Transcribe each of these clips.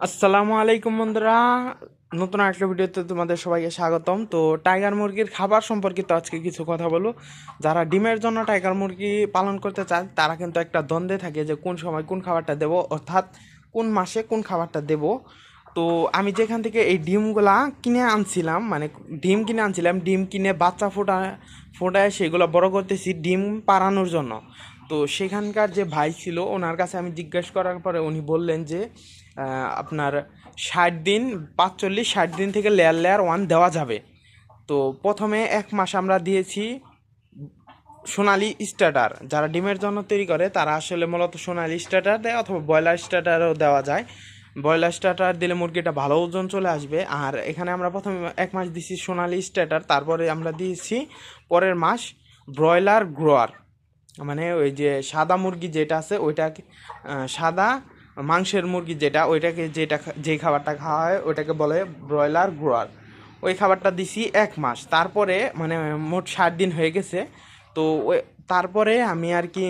আসসালামু আলাইকুম বন্ধুরা, নতুন একটা ভিডিওতে তোমাদের সবাইকে স্বাগতম। তো টাইগার মুরগির খাবার সম্পর্কিত আজকে কিছু কথা বলবো। যারা ডিমের জন্য টাইগার মুরগি পালন করতে চায় তারা কিন্তু একটা দ্বন্দ্বে থাকে যে কোন সময় কোন খাবারটা দেবো, অর্থাৎ কোন মাসে কোন খাবারটা দেবো। তো আমি যেখান থেকে এই ডিমগুলা কিনে আনছিলাম, মানে ডিম কিনে বাচ্চা ফোটায় সেগুলো বড় করতেছি ডিম পাড়ানোর জন্য। তো সেখানকার যে ভাই ছিল ওনার কাছে আমি জিজ্ঞেস করার পরে উনি বললেন যে আপনার 60 দিন, 45-60 দিন থেকে লেয়ার লেয়ার ওয়ান দেওয়া যাবে। তো প্রথমে 1 মাস আমরা দিয়েছি সোনালি স্টার্টার। যারা ডিমের জন্য তৈরি করে তারা আসলে মূলত সোনালি স্টার্টার দেয়, অথবা ব্রয়লার স্টার্টারও দেওয়া যায়। ব্রয়লার স্টার্টার দিলে মুরগিটা ভালো ওজন চলে আসবে। আর এখানে আমরা প্রথমে 1 মাস দিয়েছি সোনালি স্টার্টার, তারপরে আমরা দিয়েছি পরের মাস ব্রয়লার গ্রোয়ার। মানে ওই যে সাদা মুরগি যেটা আছে ওইটাকে, সাদা মাংসের মুরগি যেটা, ওইটাকে যেই খাবারটা খাওয়া হয় ওইটাকে বলে ব্রয়লার গ্রোয়ার। ওই খাবারটা দিছি 1 মাস, তারপরে মানে মোট 60 দিন হয়ে গেছে। তো ওই তারপরে আমি আর কি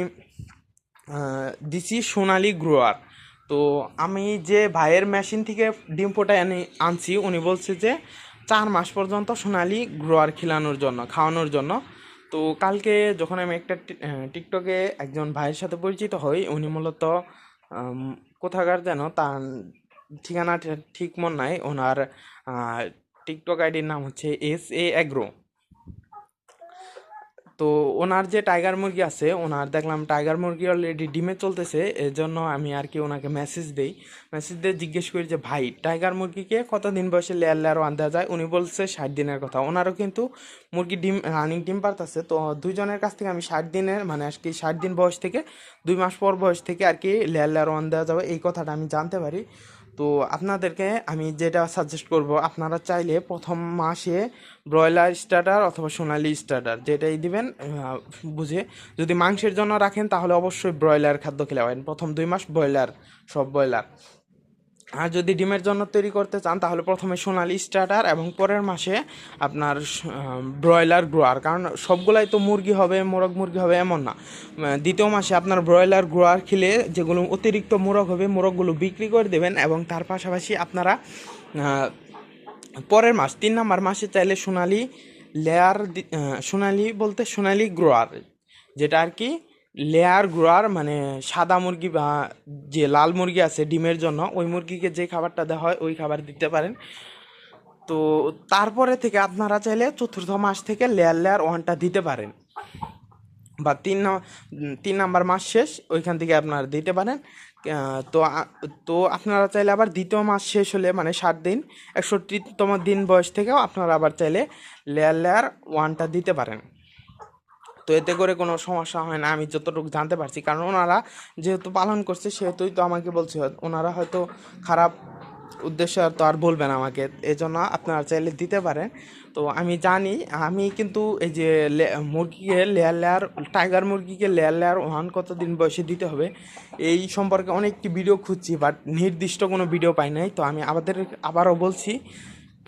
দিছি সোনালি গ্রোয়ার। তো আমি যে ভাইয়ের মেশিন থেকে ডিম ফোটায় আনছি উনি বলছে যে 4 মাস পর্যন্ত সোনালি গ্রোয়ার খাওয়ানোর জন্য। তো কালকে যখন আমি একটা টিকটকে একজন ভাইয়ের সাথে পরিচিত হই, উনি মূলত আম, কোথাকার যেন তার ঠিকানা ঠিক মনে নাই। ওনার টিকটক আইডির নাম হচ্ছে SA অ্যাগ্রো। তো ওনার যে টাইগার মুরগি আছে, ওনার দেখলাম টাইগার মুরগি অলরেডি ডিমে চলতেছে, এর জন্য আমি আর কি ওনাকে মেসেজ দিয়ে জিজ্ঞেস করি যে ভাই টাইগার মুরগিকে কতদিন বয়সে লেয়ার লেয়ার ওয়ান দেওয়া যায়। উনি বলছে 60 দিনের কথা। ওনারও কিন্তু মুরগি ডিম রানিং ডিম পারতেছে। তো দুইজনের কাছ থেকে আমি 60 দিনের মানে আর কি 60 দিন বয়স থেকে 2 মাস পর বয়স থেকে আর কি লেয়ার লেয়ার ওয়ান দেওয়া যাবে, এই কথাটা আমি জানতে পারি। তো আপনাদেরকে আমি যেটা সাজেস্ট করব, আপনারা চাইলে প্রথম মাসে ব্রয়লার স্টার্টার অথবা সোনালি স্টার্টার যেটাই দিবেন বুঝে। যদি মাংসের জন্য রাখেন তাহলে অবশ্যই ব্রয়লার খাদ্য খেলাবেন, প্রথম 2 মাস ব্রয়লার, সব ব্রয়লার। আর যদি ডিমের জন্য তৈরি করতে চান তাহলে প্রথমে সোনালি স্টার্টার এবং পরের মাসে আপনার ব্রয়লার গ্রোয়ার। কারণ সবগুলাই তো মুরগি হবে, মোরগ মুরগি হবে এমন না। দ্বিতীয় মাসে আপনার ব্রয়লার গ্রোয়ার খেলে যেগুলো অতিরিক্ত মোরগ হবে মোরগগুলো বিক্রি করে দেবেন, এবং তার পাশাপাশি আপনারা পরের মাস 3 নম্বর মাসে চাইলে সোনালি বলতে সোনালি গ্রোয়ার, যেটা আর কি লেয়ার গ্রোয়ার, মানে সাদা মুরগি বা যে লাল মুরগি আছে ডিমের জন্য ওই মুরগিকে যে খাবারটা দেওয়া হয় ওই খাবার দিতে পারেন। তো তারপরে থেকে আপনারা চাইলে চতুর্থ মাস থেকে লেয়ার লেয়ার ওয়ানটা দিতে পারেন, বা 3 নম্বর মাস শেষ ওইখান থেকে আপনারা দিতে পারেন। তো আপনারা চাইলে আবার দ্বিতীয় মাস শেষ হলে মানে 60 দিন, 61তম দিন বয়স থেকেও আপনারা আবার চাইলে লেয়ার লেয়ার ওয়ানটা দিতে পারেন। তো এতে করে কোনো সমস্যা হয় না আমি যতটুকু জানতে পারছি, কারণ ওনারা যেহেতু পালন করছে সেহেতুই তো আমাকে বলছে। ওনারা হয়তো খারাপ উদ্দেশ্য তো আর বলবেন আমাকে, এজন্য আপনারা চাইলে দিতে পারেন। তো আমি জানি, আমি কিন্তু এই যে টাইগার মুরগিকে লেয়ার লেয়ার ওয়ান কতদিন বয়সে দিতে হবে এই সম্পর্কে অনেকটি ভিডিও খুঁজছি, বাট নির্দিষ্ট কোনো ভিডিও পাই নাই। তো আমি আবারও বলছি,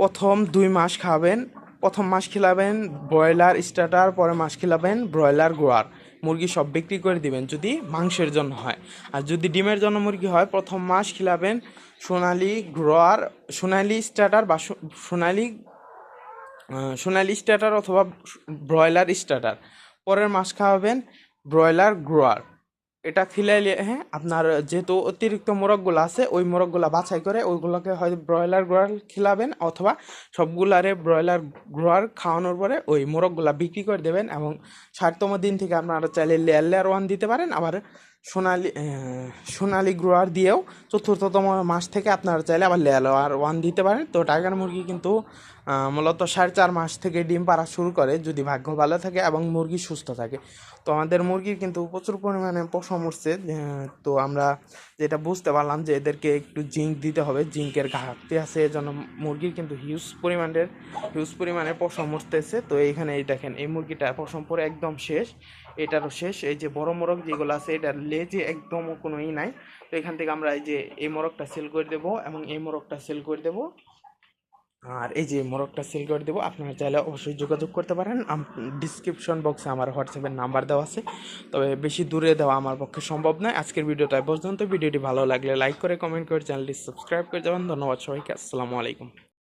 প্রথম 2 মাস খাওয়াবেন, প্রথম মাস খিলাবেন ব্রয়লার স্টার্টার, পরের মাস খিলাবেন ব্রয়লার গোয়ার। মুরগি সব বিক্রি করে দিবেন যদি মাংসের জন্য হয়। আর যদি ডিমের জন্য মুরগি হয় প্রথম মাস খিলাবেন সোনালি গ্রোয়ার, সোনালি স্টার্টার বা সোনালি স্টার্টার অথবা ব্রয়লার স্টার্টার। পরের মাস খাওয়াবেন ব্রয়লার গ্রোয়ার। এটা খিলাইলে হ্যাঁ, আপনার যেহেতু অতিরিক্ত মোরগগুলো আছে ওই মোরগগুলো বাছাই করে ওইগুলোকে হয় ব্রয়লার গ্রোয়ার খিলাবেন, অথবা সবগুলারে ব্রয়লার গ্রোয়ার খাওয়ানোর পরে ওই মোরগগুলা বিক্রি করে দেবেন। এবং 60তম দিন থেকে আপনারা চাইলে লেয়ার লেয়ার ওয়ান দিতে পারেন, আবার সোনালি গ্রোয়ার দিয়েও চতুর্থতম মাস থেকে আপনারা চাইলে আবার লেয়ার ওয়ান দিতে পারেন। তো টাইগার মুরগি কিন্তু মূলত 4.5 মাস থেকে ডিম পাড়া শুরু করে যদি ভাগ্য ভালো থাকে এবং মুরগি সুস্থ থাকে। তো আমাদের মুরগির কিন্তু প্রচুর পরিমাণে পশম উঠছে। তো আমরা যেটা বুঝতে পারলাম যে এদেরকে একটু জিঙ্ক দিতে হবে, জিঙ্কের ঘাটতি আছে, এজন্য মুরগির কিন্তু হিউজ পরিমাণে পশম উঠতেছে। তো এইখানে এই দেখেন এই মুরগিটা পশম পরে একদম শেষ, এটারও শেষ। এই যে বড় মোরগ যেগুলো আছে এটার লেজে একদম কোনো নাই। তো এখান থেকে আমরা এই যে এই মোরগটা সেল করে দেবো এবং এই মোরগটা সেল করে দেবো। আর এই যে মোরগটা সেল করে দেবো, আপনারা চাইলে অবশ্যই যোগাযোগ করতে পারেন। ডিসক্রিপশন বক্সে আমার হোয়াটসঅ্যাপের নাম্বার দেওয়া আছে, তবে বেশি দূরে দেওয়া আমার পক্ষে সম্ভব নয়। আজকের ভিডিওটা এই পর্যন্ত। ভিডিওটি ভালো লাগলে লাইক করে কমেন্ট করে চ্যানেলটি সাবস্ক্রাইব করে যাবেন। ধন্যবাদ সবাইকে, আসসালামু আলাইকুম।